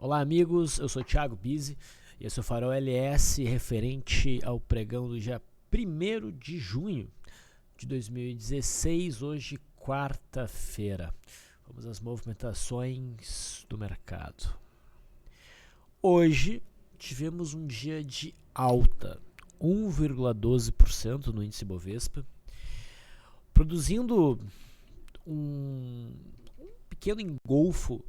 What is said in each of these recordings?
Olá amigos, eu sou Thiago Bizzi e esse é o Farol LS referente ao pregão do dia 1º de junho de 2016, hoje quarta-feira. Vamos às movimentações do mercado. Hoje tivemos um dia de alta, 1,12% no índice Bovespa, produzindo um pequeno engolfo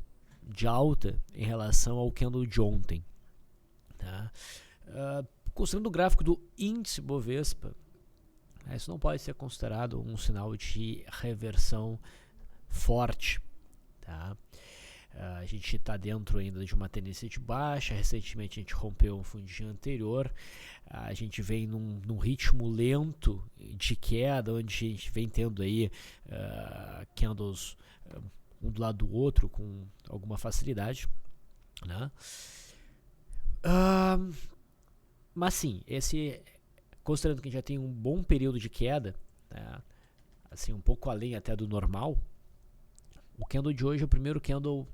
de alta em relação ao candle de ontem. Tá? Considerando o gráfico do índice Bovespa, isso não pode ser considerado um sinal de reversão forte. Tá? A gente está dentro ainda de uma tendência de baixa. Recentemente a gente rompeu um fundinho anterior. A gente vem num ritmo lento de queda, onde a gente vem tendo aí candles um do lado do outro com alguma facilidade, né? Mas sim, considerando que já tem um bom período de queda, né, assim, um pouco além até do normal, o candle de hoje é o primeiro candle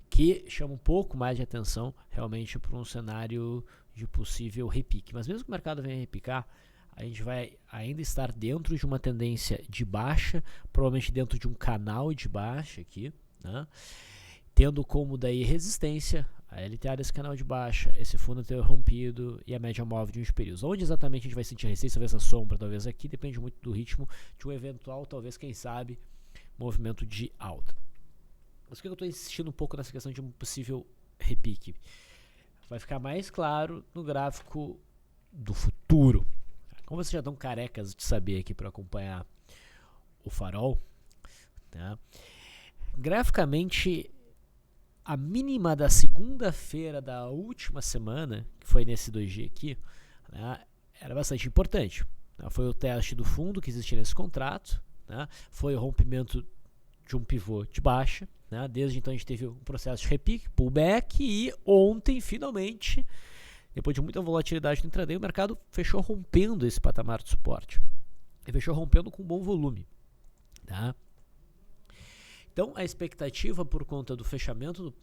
que chama um pouco mais de atenção realmente para um cenário de possível repique. Mas mesmo que o mercado venha repicar, a gente vai ainda estar dentro de uma tendência de baixa, provavelmente dentro de um canal de baixa aqui, né? Tendo como daí resistência a LTA desse canal de baixa, esse fundo ter rompido e a média móvel de uns períodos. Onde exatamente a gente vai sentir resistência, talvez essa sombra, talvez aqui, depende muito do ritmo de um eventual, talvez, quem sabe, movimento de alta. Mas por que eu estou insistindo um pouco nessa questão de um possível repique? Vai ficar mais claro no gráfico do futuro. Como vocês já estão carecas de saber aqui para acompanhar o farol, né? Graficamente, a mínima da segunda-feira da última semana, que foi nesse 2G aqui, né, era bastante importante. Né? Foi o teste do fundo que existia nesse contrato, né? Foi o rompimento de um pivô de baixa. Né? Desde então a gente teve um processo de repique, pullback, e ontem, finalmente, depois de muita volatilidade no intraday, o mercado fechou rompendo esse patamar de suporte. E fechou rompendo com bom volume. Tá? Então, a expectativa por conta do fechamento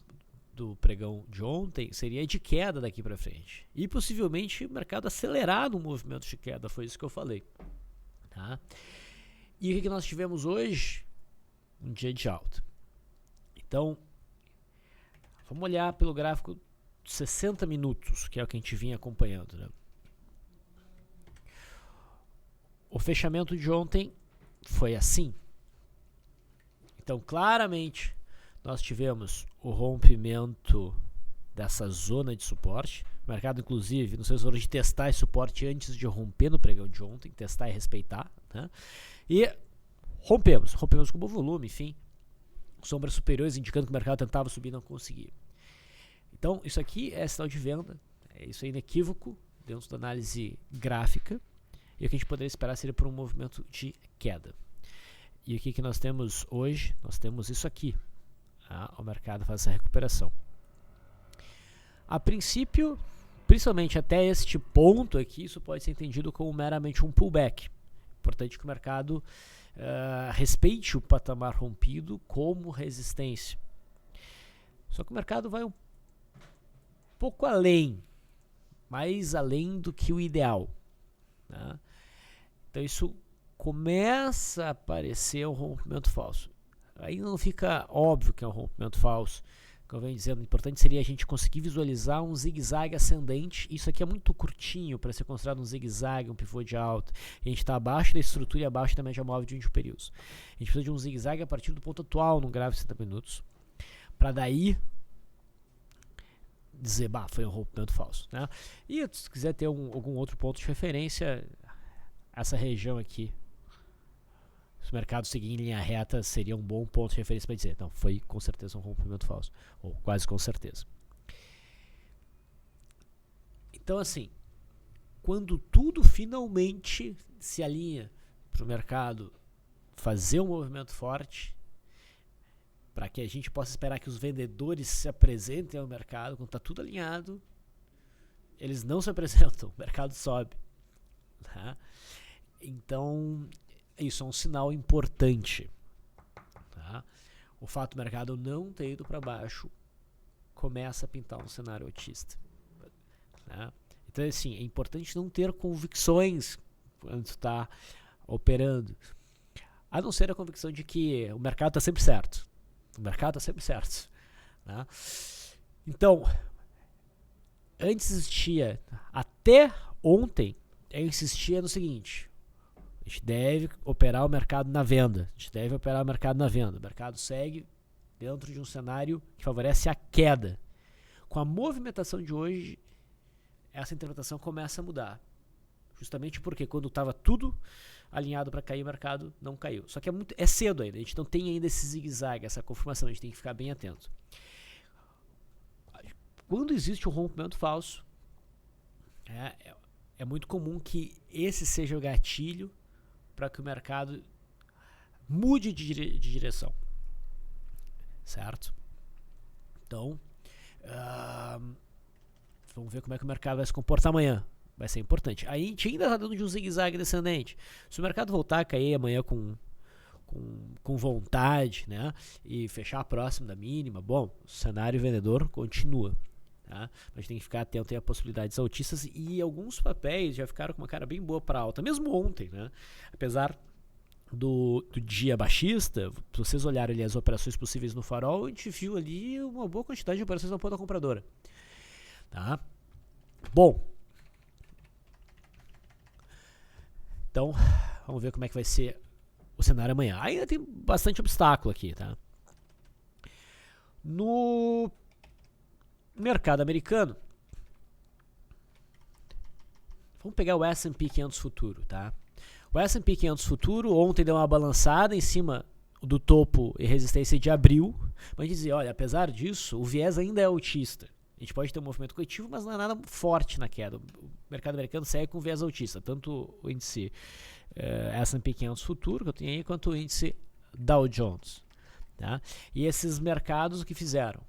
do pregão de ontem seria de queda daqui para frente. E possivelmente o mercado acelerar no movimento de queda, foi isso que eu falei. Tá? E o que nós tivemos hoje? Um dia de alta. Então, vamos olhar pelo gráfico 60 minutos, que é o que a gente vinha acompanhando. Né? O fechamento de ontem foi assim. Então, claramente, nós tivemos o rompimento dessa zona de suporte. O mercado, inclusive, não sei se de testar esse suporte antes de romper no pregão de ontem, testar e respeitar. Né? E rompemos com bom volume, enfim. Sombras superiores indicando que o mercado tentava subir e não conseguia. Então, isso aqui é sinal de venda, isso é inequívoco dentro da análise gráfica, e o que a gente poderia esperar seria por um movimento de queda. E o que nós temos hoje? Nós temos isso aqui. O mercado faz essa recuperação. A princípio, principalmente até este ponto aqui, isso pode ser entendido como meramente um pullback. Importante que o mercado respeite o patamar rompido como resistência. Só que o mercado vai um pouco além, mais além do que o ideal. Né? Então isso começa a aparecer um rompimento falso. Ainda não fica óbvio que é um rompimento falso. Como eu venho dizendo, o importante seria a gente conseguir visualizar um zigue-zague ascendente. Isso aqui é muito curtinho para ser considerado um zigue-zague, um pivô de alta. A gente está abaixo da estrutura e abaixo da média móvel de 20 períodos. A gente precisa de um zigue-zague a partir do ponto atual no gráfico de 60 minutos. Para daí dizer, foi um rompimento falso. Né? E se quiser ter algum outro ponto de referência, essa região aqui, se o mercado seguir em linha reta, seria um bom ponto de referência para dizer, não, foi com certeza um rompimento falso, ou quase com certeza. Então, assim, quando tudo finalmente se alinha para o mercado fazer um movimento forte, para que a gente possa esperar que os vendedores se apresentem ao mercado, quando está tudo alinhado, eles não se apresentam, o mercado sobe. Tá? Então, isso é um sinal importante. Tá? O fato do mercado não ter ido para baixo começa a pintar um cenário altista, né? Então, assim, é importante não ter convicções quando tu está operando, a não ser a convicção de que o mercado está sempre certo. O mercado está sempre certo, né? Então, antes existia, até ontem, eu insistia no seguinte: a gente deve operar o mercado na venda. A gente deve operar o mercado na venda. O mercado segue dentro de um cenário que favorece a queda. Com a movimentação de hoje, essa interpretação começa a mudar. Justamente porque quando estava tudo alinhado para cair, o mercado não caiu. Só que é cedo ainda. A gente não tem ainda esse zigue-zague, essa confirmação. A gente tem que ficar bem atento. Quando existe um rompimento falso, é muito comum que esse seja o gatilho para que o mercado mude de direção, certo? Então, vamos ver como é que o mercado vai se comportar amanhã. Vai ser importante. Aí a gente ainda está dando de um zigue-zague descendente. Se o mercado voltar a cair amanhã com vontade, né, e fechar próximo da mínima, bom, o cenário vendedor continua. Tá? A gente tem que ficar atento a possibilidades altistas, e alguns papéis já ficaram com uma cara bem boa para alta, mesmo ontem, né? Apesar do dia baixista, se vocês olharem ali as operações possíveis no farol, a gente viu ali uma boa quantidade de operações na ponta compradora. Tá? Bom, então vamos ver como é que vai ser o cenário amanhã. Ainda tem bastante obstáculo aqui, tá? No mercado americano, vamos pegar o S&P 500 futuro, tá? O S&P 500 futuro ontem deu uma balançada em cima do topo e resistência de abril, mas dizer, olha, apesar disso, o viés ainda é altista. A gente pode ter um movimento coletivo, mas não é nada forte na queda. O mercado americano segue com viés altista, tanto o índice S&P 500 futuro que eu tenho aí, quanto o índice Dow Jones, tá? E esses mercados o que fizeram?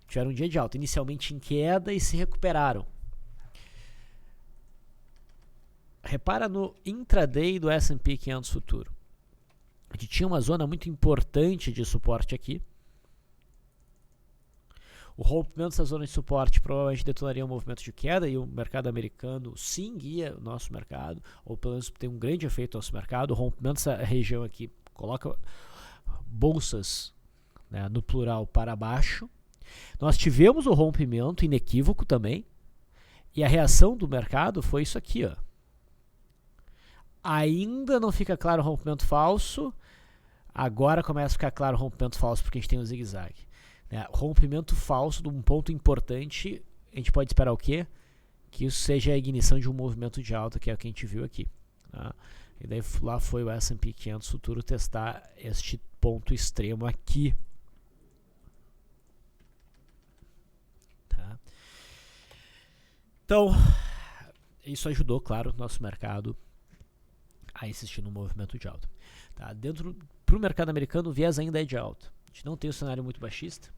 Tiveram um dia de alta, inicialmente em queda, e se recuperaram. Repara no intraday do S&P 500 futuro. A gente tinha uma zona muito importante de suporte aqui. O rompimento dessa zona de suporte provavelmente detonaria um movimento de queda, e o mercado americano sim guia o nosso mercado, ou pelo menos tem um grande efeito no nosso mercado. O rompimento dessa região aqui coloca bolsas, né, no plural para baixo. Nós tivemos o rompimento inequívoco também, e a reação do mercado foi isso aqui, ó. Ainda não fica claro o rompimento falso, agora começa a ficar claro o rompimento falso, porque a gente tem o zigue-zague, né? Rompimento falso de um ponto importante, a gente pode esperar o quê? Que isso seja a ignição de um movimento de alta, que é o que a gente viu aqui, tá? E daí lá foi o S&P 500 futuro testar este ponto extremo aqui. Então, isso ajudou, claro, o nosso mercado a insistir no movimento de alta. Tá? Para o mercado americano, o viés ainda é de alta. A gente não tem um cenário muito baixista.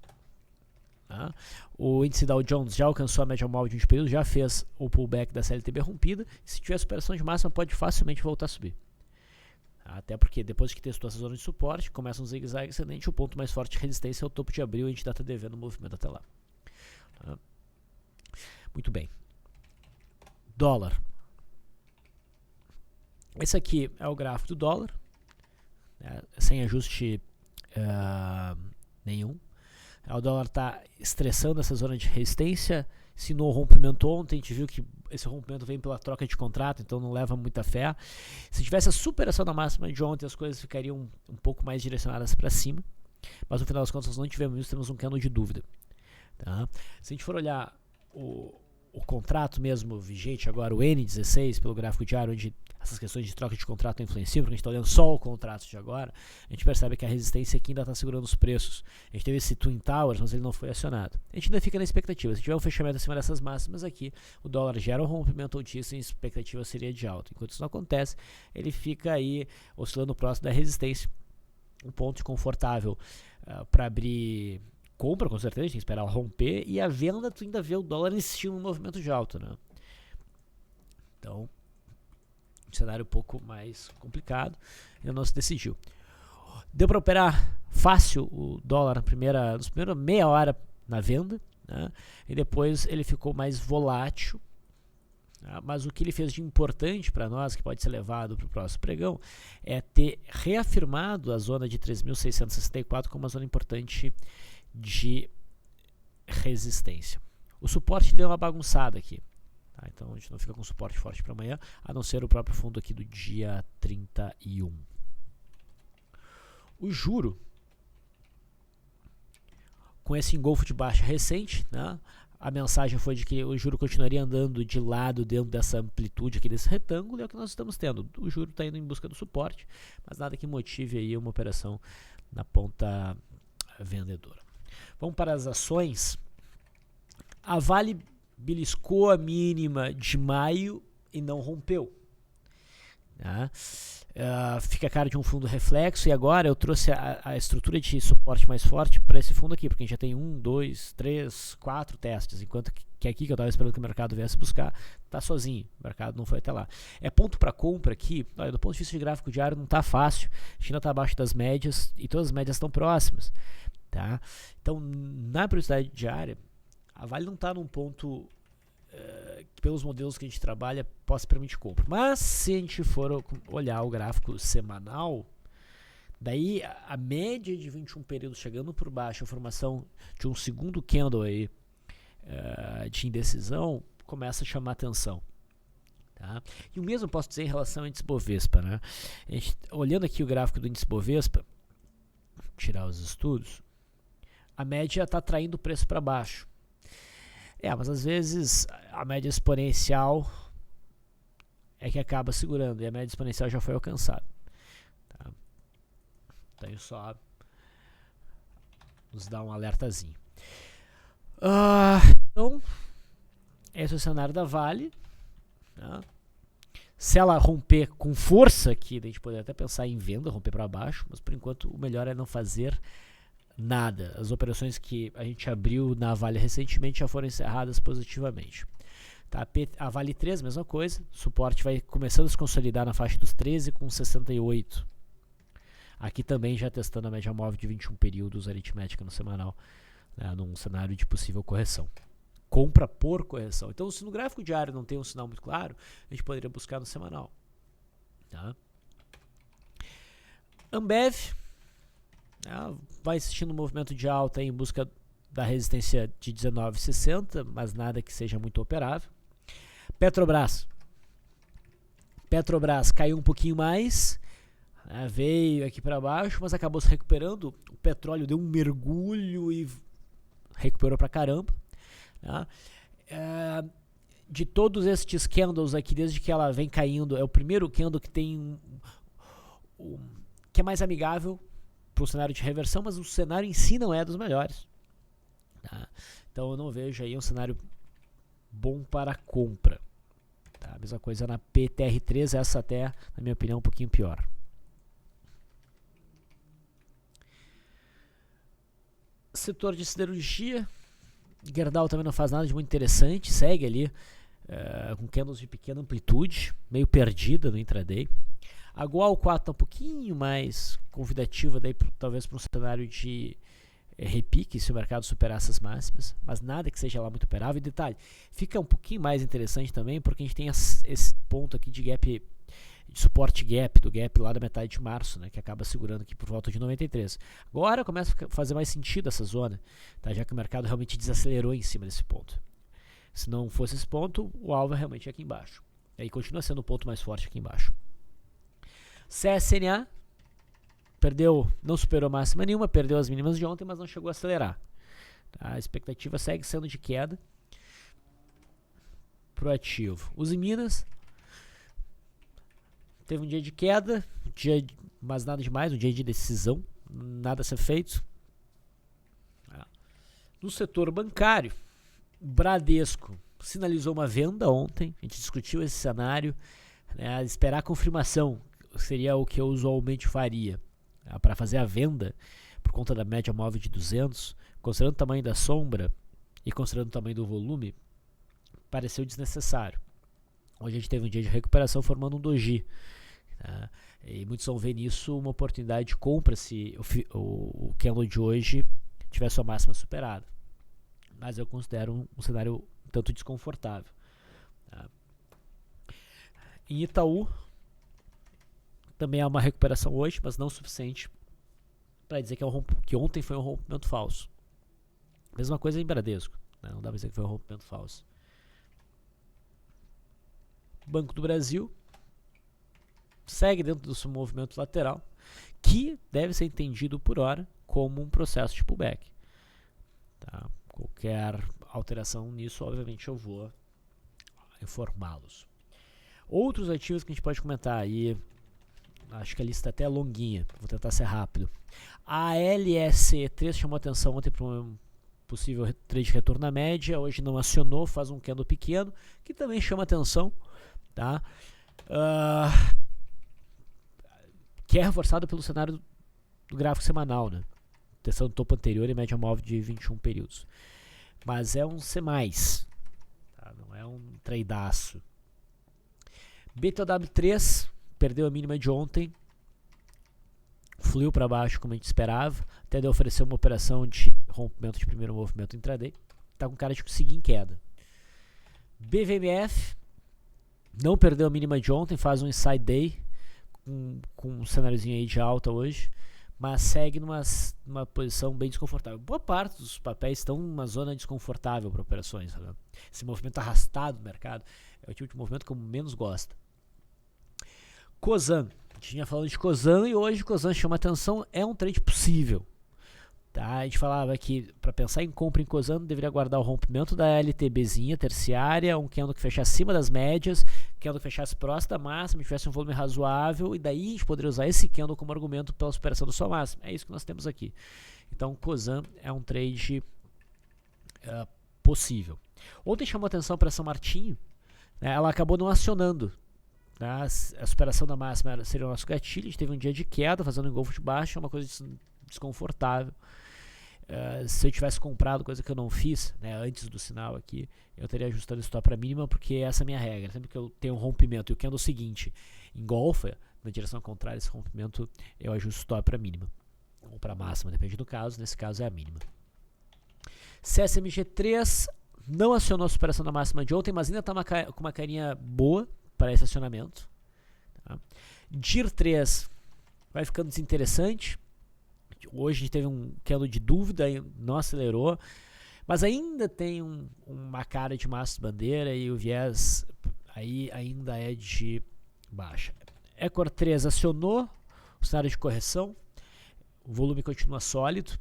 Tá? O índice Dow Jones já alcançou a média móvel de 20 períodos, já fez o pullback da CLTB rompida. E se tiver superação de máxima, pode facilmente voltar a subir. Tá? Até porque depois que testou essa zona de suporte, começa um zigue-zague ascendente. O ponto mais forte de resistência é o topo de abril, e a gente está devendo o movimento até lá. Tá? Muito bem. Dólar. Esse aqui é o gráfico do dólar, né, sem ajuste nenhum. O dólar está estressando essa zona de resistência. Assinou o rompimento ontem, a gente viu que esse rompimento vem pela troca de contrato, então não leva muita fé. Se tivesse a superação da máxima de ontem, as coisas ficariam um pouco mais direcionadas para cima, mas no final das contas nós não tivemos isso, temos um cano de dúvida. Tá? Se a gente for olhar o contrato mesmo vigente agora, o N16, pelo gráfico diário, onde essas questões de troca de contrato influenciam, porque a gente está olhando só o contrato de agora, a gente percebe que a resistência aqui ainda está segurando os preços. A gente teve esse Twin Towers, mas ele não foi acionado. A gente ainda fica na expectativa. Se tiver um fechamento acima dessas máximas aqui, o dólar gera um rompimento altíssimo e a expectativa seria de alta. Enquanto isso não acontece, ele fica aí oscilando próximo da resistência. Um ponto confortável para abrir compra, com certeza, a gente tem que esperar romper, e a venda, tu ainda vê o dólar insistir num movimento de alta, né? Então, um cenário um pouco mais complicado, ainda não se decidiu. Deu para operar fácil o dólar nos primeiros meia hora na venda, né? E depois ele ficou mais volátil, tá? Mas o que ele fez de importante para nós, que pode ser levado para o próximo pregão, é ter reafirmado a zona de 3.664 como uma zona importante de resistência. O suporte deu uma bagunçada aqui, tá? Então a gente não fica com suporte forte para amanhã, a não ser o próprio fundo aqui do dia 31. O juro, com esse engolfo de baixa recente, né, a mensagem foi de que o juro continuaria andando de lado dentro dessa amplitude aqui desse retângulo, é o que nós estamos tendo. O juro está indo em busca do suporte, mas nada que motive aí uma operação na ponta vendedora. Vamos para as ações. A Vale beliscou a mínima de maio e não rompeu, tá? Fica a cara de um fundo reflexo, e agora eu trouxe a estrutura de suporte mais forte para esse fundo aqui, porque a gente já tem 1, 2, 3, 4 testes, enquanto que aqui, que eu estava esperando que o mercado viesse buscar, está sozinho, o mercado não foi até lá. É ponto para compra aqui, olha, do ponto de vista de gráfico diário não está fácil, a gente ainda está abaixo das médias e todas as médias estão próximas, tá? Então, na periodicidade diária, a Vale não está num ponto que pelos modelos que a gente trabalha possa permitir compra. Mas se a gente for olhar o gráfico semanal, daí a média de 21 períodos chegando por baixo, a formação de um segundo candle aí, de indecisão, começa a chamar atenção. Tá? E o mesmo posso dizer em relação ao índice Bovespa, né? Olhando aqui o gráfico do índice Bovespa, tirar os estudos, a média está traindo o preço para baixo. Mas às vezes a média exponencial é que acaba segurando, e a média exponencial já foi alcançada. Tá? Então isso só nos dá um alertazinho. Então, esse é o cenário da Vale. Tá? Se ela romper com força aqui, a gente poderia até pensar em venda, romper para baixo, mas por enquanto o melhor é não fazer nada. As operações que a gente abriu na Vale recentemente já foram encerradas positivamente. Tá? A Vale 3, mesma coisa. Suporte vai começando a se consolidar na faixa dos 13,68. Aqui também já testando a média móvel de 21 períodos aritmética no semanal, né, num cenário de possível correção. Compra por correção. Então, se no gráfico diário não tem um sinal muito claro, a gente poderia buscar no semanal. Tá? Ambev vai assistindo um movimento de alta em busca da resistência de 19,60, mas nada que seja muito operável. Petrobras caiu um pouquinho mais, veio aqui para baixo, mas acabou se recuperando. O petróleo deu um mergulho e recuperou para caramba. Tá? De todos estes candles aqui, desde que ela vem caindo, é o primeiro candle que tem que é mais amigável para o cenário de reversão, mas o cenário em si não é dos melhores. Tá? Então eu não vejo aí um cenário bom para compra. Tá? A mesma coisa na PTR3, essa até, na minha opinião, um pouquinho pior. Setor de siderurgia, Gerdau também não faz nada de muito interessante, segue ali com candles de pequena amplitude, meio perdida no intraday. A Goal 4 está um pouquinho mais convidativa, daí, talvez para um cenário de repique, se o mercado superar essas máximas, mas nada que seja lá muito operável. E detalhe, fica um pouquinho mais interessante também, porque a gente tem esse ponto aqui de gap, de suporte gap, do gap lá da metade de março, né, que acaba segurando aqui por volta de 93. Agora começa a fazer mais sentido essa zona, tá, já que o mercado realmente desacelerou em cima desse ponto. Se não fosse esse ponto, o alvo é realmente aqui embaixo. E aí continua sendo o ponto mais forte aqui embaixo. CSNA não superou máxima nenhuma, perdeu as mínimas de ontem, mas não chegou a acelerar. Tá? A expectativa segue sendo de queda pro ativo. Os Minas teve um dia de queda, mas nada demais, um dia de decisão, nada a ser feito. No setor bancário, Bradesco sinalizou uma venda ontem, a gente discutiu esse cenário, né, esperar a confirmação seria o que eu usualmente faria, para fazer a venda por conta da média móvel de 200, considerando o tamanho da sombra e considerando o tamanho do volume, pareceu desnecessário. Hoje a gente teve um dia de recuperação formando um doji, tá? E muitos vão ver nisso uma oportunidade de compra se o candle de hoje tiver sua máxima superada. mas eu considero um cenário um tanto desconfortável. Tá? Em Itaú, também há uma recuperação hoje, mas não o suficiente para dizer que ontem foi um rompimento falso. Mesma coisa em Bradesco, né? Não dá para dizer que foi um rompimento falso. Banco do Brasil segue dentro do seu movimento lateral, que deve ser entendido por hora como um processo de pullback. Tá? Qualquer alteração nisso, obviamente, eu vou informá-los. Outros ativos que a gente pode comentar aí, acho que a lista até é longuinha, vou tentar ser rápido. A LSE3 chamou atenção ontem para um possível trade de retorno na média, hoje não acionou, faz um candle pequeno, que também chama atenção, tá? Que é reforçado pelo cenário do gráfico semanal, né? Testando o topo anterior e média móvel de 21 períodos. Mas é um C+, tá? Não é um tradeaço. BTW3 perdeu a mínima de ontem, fluiu para baixo como a gente esperava, até de oferecer uma operação de rompimento de primeiro movimento intraday, está com cara de seguir em queda. BVMF não perdeu a mínima de ontem, faz um inside day com um cenáriozinho aí de alta hoje, mas segue numa posição bem desconfortável. Boa parte dos papéis estão numa zona desconfortável para operações, né? Esse movimento arrastado do mercado é o tipo de movimento que eu menos gosto. Cosan, a gente vinha falando de Cosan e hoje Cosan chama atenção, é um trade possível. Tá? A gente falava que para pensar em compra em Cosan deveria aguardar o rompimento da LTBzinha terciária, um candle que fechasse acima das médias, candle que fechasse próximo da máxima, tivesse um volume razoável, e daí a gente poderia usar esse candle como argumento pela superação da sua máxima. É isso que nós temos aqui. Então Cosan é um trade possível. Ontem chamou atenção para São Martinho, né? Ela acabou não acionando. A superação da máxima seria o nosso gatilho. A gente teve um dia de queda, fazendo engolfo de baixo, é uma coisa desconfortável. Se eu tivesse comprado, coisa que eu não fiz, né, antes do sinal aqui, eu teria ajustado o stop para mínima, porque essa é a minha regra. Sempre que eu tenho um rompimento e o candle seguinte engolfa na direção contrária esse rompimento, eu ajusto o stop para mínima ou para máxima, depende do caso. Nesse caso é a mínima. CSMG3 não acionou a superação da máxima de ontem, mas ainda está com uma carinha boa para esse acionamento. Tá? DIR3 vai ficando desinteressante. Hoje a gente teve um candle de dúvida, não acelerou, mas ainda tem uma cara de massa de bandeira e o viés aí ainda é de baixa. Ecor 3 acionou o cenário de correção, o volume continua sólido.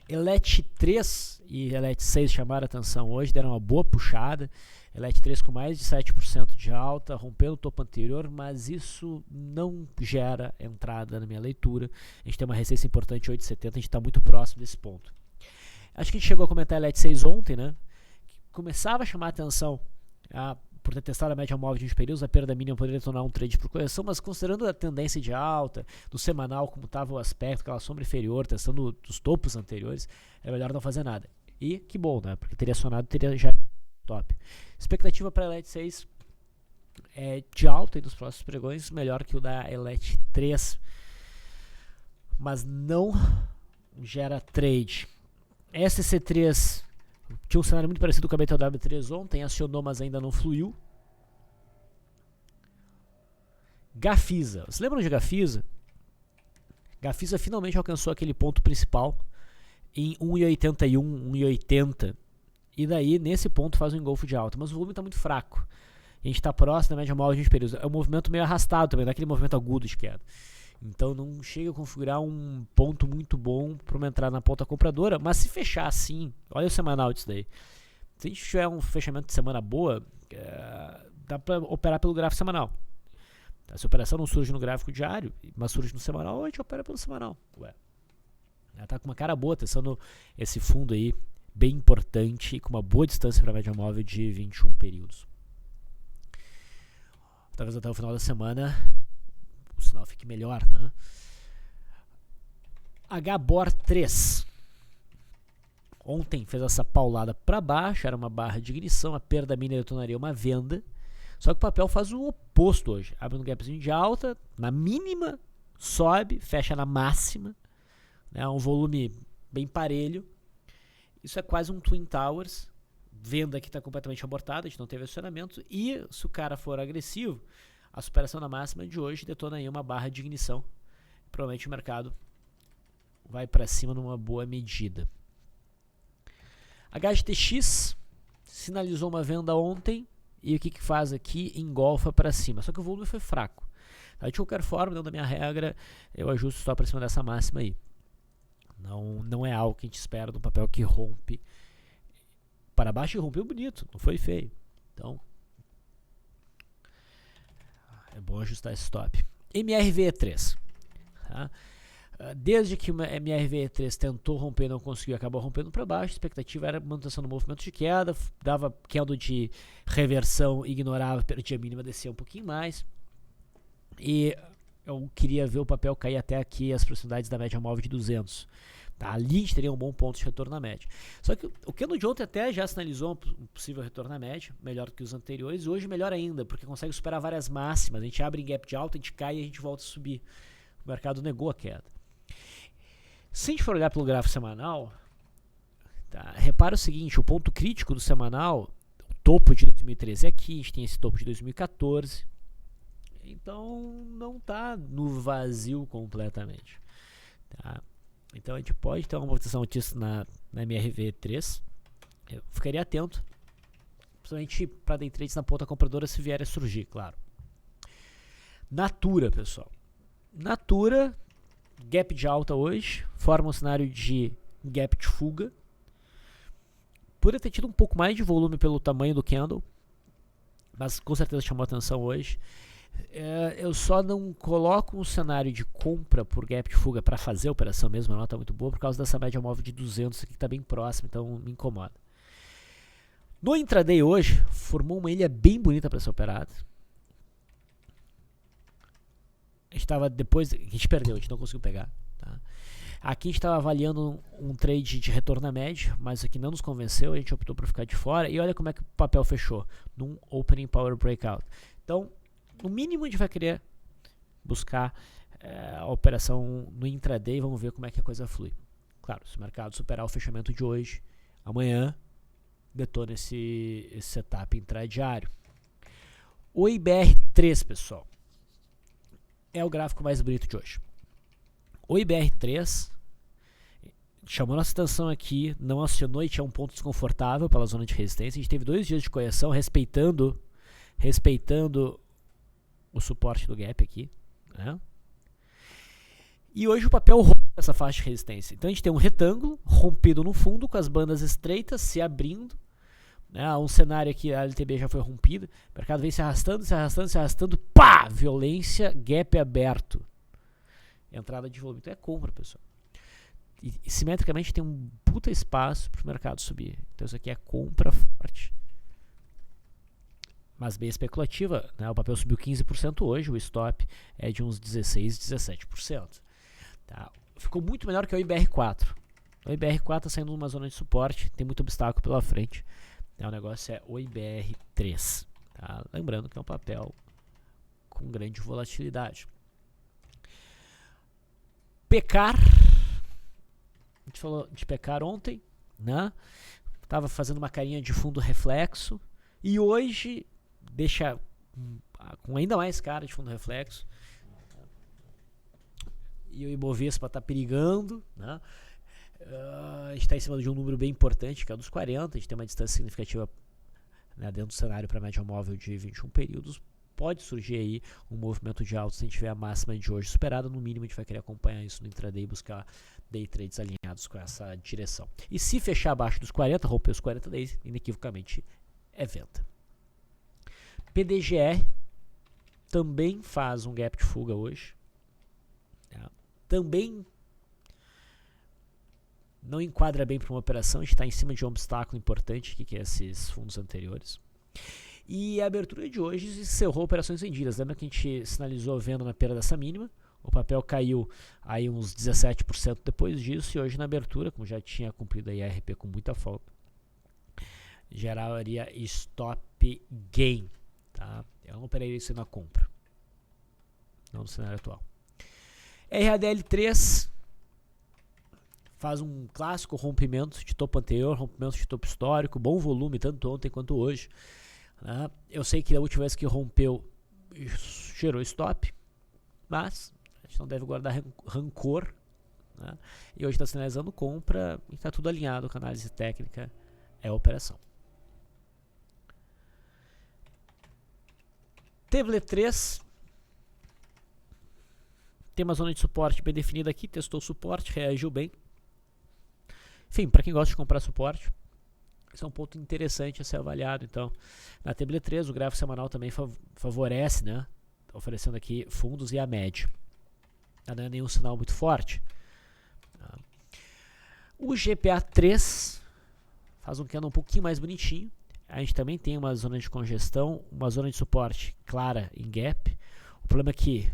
Elet 3 e Elet 6 chamaram a atenção hoje, deram uma boa puxada. Elet 3 com mais de 7% de alta, rompendo o topo anterior, mas isso não gera entrada na minha leitura. A gente tem uma resistência importante, 8,70, a gente está muito próximo desse ponto. Acho que a gente chegou a comentar Elet 6 ontem, né? Que começava a chamar a atenção por ter testado a média móvel de 20 períodos, a perda mínima poderia tornar um trade por correção, mas considerando a tendência de alta, do semanal, como estava o aspecto, aquela sombra inferior, testando os topos anteriores, é melhor não fazer nada. E que bom, né? Porque teria acionado, teria já top. Expectativa para a Elet 6 é de alta nos próximos pregões, melhor que o da Elet 3, mas não gera trade. SC3 tinha um cenário muito parecido com a BTW3 ontem, acionou, mas ainda não fluiu. Gafisa, vocês lembram de Gafisa? Gafisa finalmente alcançou aquele ponto principal em 1,81, 1,80. E daí, nesse ponto, faz um engolfo de alta. Mas o volume está muito fraco. A gente está próximo da média móvel de 20 períodos. É um movimento meio arrastado também, não é aquele movimento agudo de queda. Então não chega a configurar um ponto muito bom para uma entrada na ponta compradora. Mas se fechar assim, olha o semanal disso daí. Se a gente tiver um fechamento de semana boa, dá para operar pelo gráfico semanal. Se a operação não surge no gráfico diário, mas surge no semanal, a gente opera pelo semanal. Ela está com uma cara boa, testando esse fundo aí, bem importante e com uma boa distância para a média móvel de 21 períodos. Talvez até o final da semana o sinal fique melhor, né? HBOR 3 ontem fez essa paulada para baixo, era uma barra de ignição, a perda mínima tornaria uma venda, só que o papel faz o oposto hoje, abre um gapzinho de alta, na mínima sobe, fecha na máxima, né? Um volume bem parelho, Isso é quase um Twin Towers. Venda que está completamente abortada, a gente não teve acionamento. E se o cara for agressivo, a superação da máxima de hoje detona aí uma barra de ignição. Provavelmente o mercado vai para cima numa boa medida. HGTX sinalizou uma venda ontem. E o que faz aqui? Engolfa para cima. Só que o volume foi fraco. Tá? De qualquer forma, dentro da minha regra, eu ajusto só para cima dessa máxima aí. Não é algo que a gente espera de um papel que rompe para baixo, e rompeu bonito, não foi feio. Então, é bom ajustar esse stop. MRVE3. Tá? Desde que o MRVE3 tentou romper e não conseguiu, acabou rompendo para baixo, a expectativa era manutenção do movimento de queda, dava queda de reversão, ignorava, perdia a mínima, descia um pouquinho mais. E eu queria ver o papel cair até aqui as proximidades da média móvel de 200. Tá? Ali a gente teria um bom ponto de retorno na média. Só que o candle de ontem até já sinalizou um possível retorno na média, melhor que os anteriores, e hoje melhor ainda, porque consegue superar várias máximas. A gente abre em gap de alta, a gente cai e a gente volta a subir. O mercado negou a queda. Se a gente for olhar pelo gráfico semanal, tá, repara o seguinte, o ponto crítico do semanal, o topo de 2013 é aqui, a gente tem esse topo de 2014, então não está no vazio completamente. Tá? Então a gente pode ter uma movimentação autista na MRV3, eu ficaria atento, principalmente para day trades na ponta compradora se vier a surgir, claro. Natura, pessoal. Natura, gap de alta hoje, forma um cenário de gap de fuga. Por ter tido um pouco mais de volume pelo tamanho do candle, mas com certeza chamou atenção hoje. Eu só não coloco um cenário de compra por gap de fuga para fazer a operação mesmo, a nota muito boa, por causa dessa média móvel de 200 aqui que está bem próxima, então me incomoda. No intraday hoje, formou uma ilha bem bonita para ser operada. A gente estava depois, a gente perdeu, a gente não conseguiu pegar. Tá? Aqui a gente estava avaliando um trade de retorno na média, mas aqui não nos convenceu, a gente optou por ficar de fora. E olha como é que o papel fechou, num Opening Power Breakout. Então, no mínimo a gente vai querer buscar a operação no intraday, vamos ver como é que a coisa flui. Claro, se o mercado superar o fechamento de hoje, amanhã detona esse setup intradiário. O IBR3, pessoal, é o gráfico mais bonito de hoje. O IBR3 chamou nossa atenção aqui, não acionou e tinha um ponto desconfortável pela zona de resistência. A gente teve 2 dias de correção respeitando o suporte do gap aqui, né? E hoje o papel rompe essa faixa de resistência. Então a gente tem um retângulo rompido no fundo com as bandas estreitas se abrindo, né? Um cenário aqui, a LTB já foi rompida, o mercado vem se arrastando, pá! Violência, gap aberto. Entrada de volume. Então é compra, pessoal. E simetricamente tem um puta espaço para o mercado subir. Então isso aqui é compra forte, mas bem especulativa, né? O papel subiu 15% hoje, o stop é de uns 16, 17%. Tá? Ficou muito melhor que o IBR4. O IBR4 está saindo numa zona de suporte, tem muito obstáculo pela frente. O negócio é o IBR3. Tá? Lembrando que é um papel com grande volatilidade. Pecar, a gente falou de Pecar ontem, né? Tava fazendo uma carinha de fundo reflexo e hoje deixa com ainda mais cara de fundo reflexo. E o Ibovespa está perigando, né? A gente está em cima de um número bem importante, que é dos 40, a gente tem uma distância significativa, né, dentro do cenário para a média móvel de 21 períodos. Pode surgir aí um movimento de alta se a gente tiver a máxima de hoje superada. No mínimo a gente vai querer acompanhar isso no intraday e buscar day trades alinhados com essa direção. E se fechar abaixo dos 40, romper os 40 days, inequivocamente é venda. PDGR também faz um gap de fuga hoje. Tá? Também não enquadra bem para uma operação, a gente está em cima de um obstáculo importante, que é esses fundos anteriores. E a abertura de hoje encerrou operações vendidas. Lembra que a gente sinalizou a venda na perda dessa mínima? O papel caiu aí uns 17% depois disso, e hoje na abertura, como já tinha cumprido a IRP com muita folga, geraria stop gain. Tá? Eu não operaria isso na compra, não no cenário atual. RADL3 faz um clássico rompimento de topo anterior, rompimento de topo histórico, bom volume, tanto ontem quanto hoje. Né? Eu sei que a última vez que rompeu, gerou stop, mas a gente não deve guardar rancor. Né? E hoje está sinalizando compra e está tudo alinhado com a análise técnica, é a operação. TBLE3 tem uma zona de suporte bem definida aqui, testou o suporte, reagiu bem. Enfim, para quem gosta de comprar suporte, esse é um ponto interessante a ser avaliado. Então, na TBLE3, o gráfico semanal também favorece, né? Tá oferecendo aqui fundos e a média. Não é nenhum sinal muito forte. O GPA3 faz um candle um pouquinho mais bonitinho. A gente também tem uma zona de congestão, uma zona de suporte clara em gap. O problema é que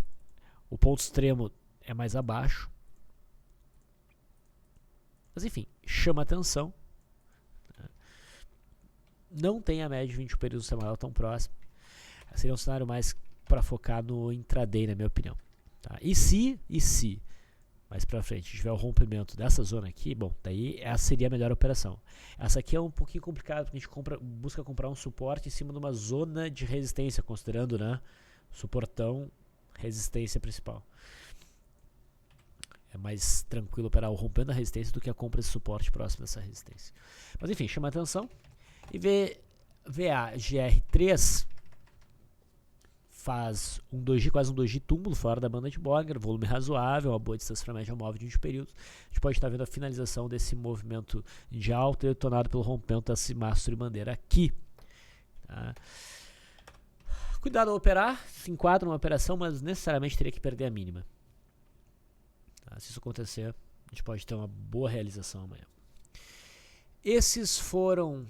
o ponto extremo é mais abaixo. Mas enfim, chama atenção. Não tem a média de 21 períodos semanal tão próximo. Seria um cenário mais para focar no intraday, na minha opinião. Tá? E se mais para frente tiver o rompimento dessa zona aqui, bom, daí essa seria a melhor operação. Essa aqui é um pouquinho complicado, porque a gente busca comprar um suporte em cima de uma zona de resistência, considerando, né, suportão, resistência principal. É mais tranquilo operar o rompendo a resistência do que a compra de suporte próximo dessa resistência. Mas enfim, chama atenção. E VAGR3 faz um 2G, quase um 2G túmulo fora da banda de Bollinger, volume razoável, uma boa distância para média móvel de 20 períodos. A gente pode estar vendo a finalização desse movimento de alta detonado pelo rompimento desse mastro de bandeira aqui. Tá? Cuidado ao operar, se enquadra uma operação, mas necessariamente teria que perder a mínima. Tá? Se isso acontecer, a gente pode ter uma boa realização amanhã. Esses foram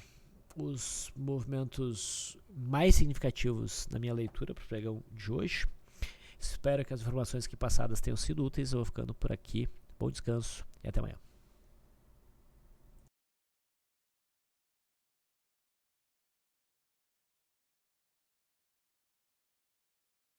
os movimentos mais significativos na minha leitura para o pregão de hoje. Espero que as informações aqui passadas tenham sido úteis. Eu vou ficando por aqui. Bom descanso e até amanhã.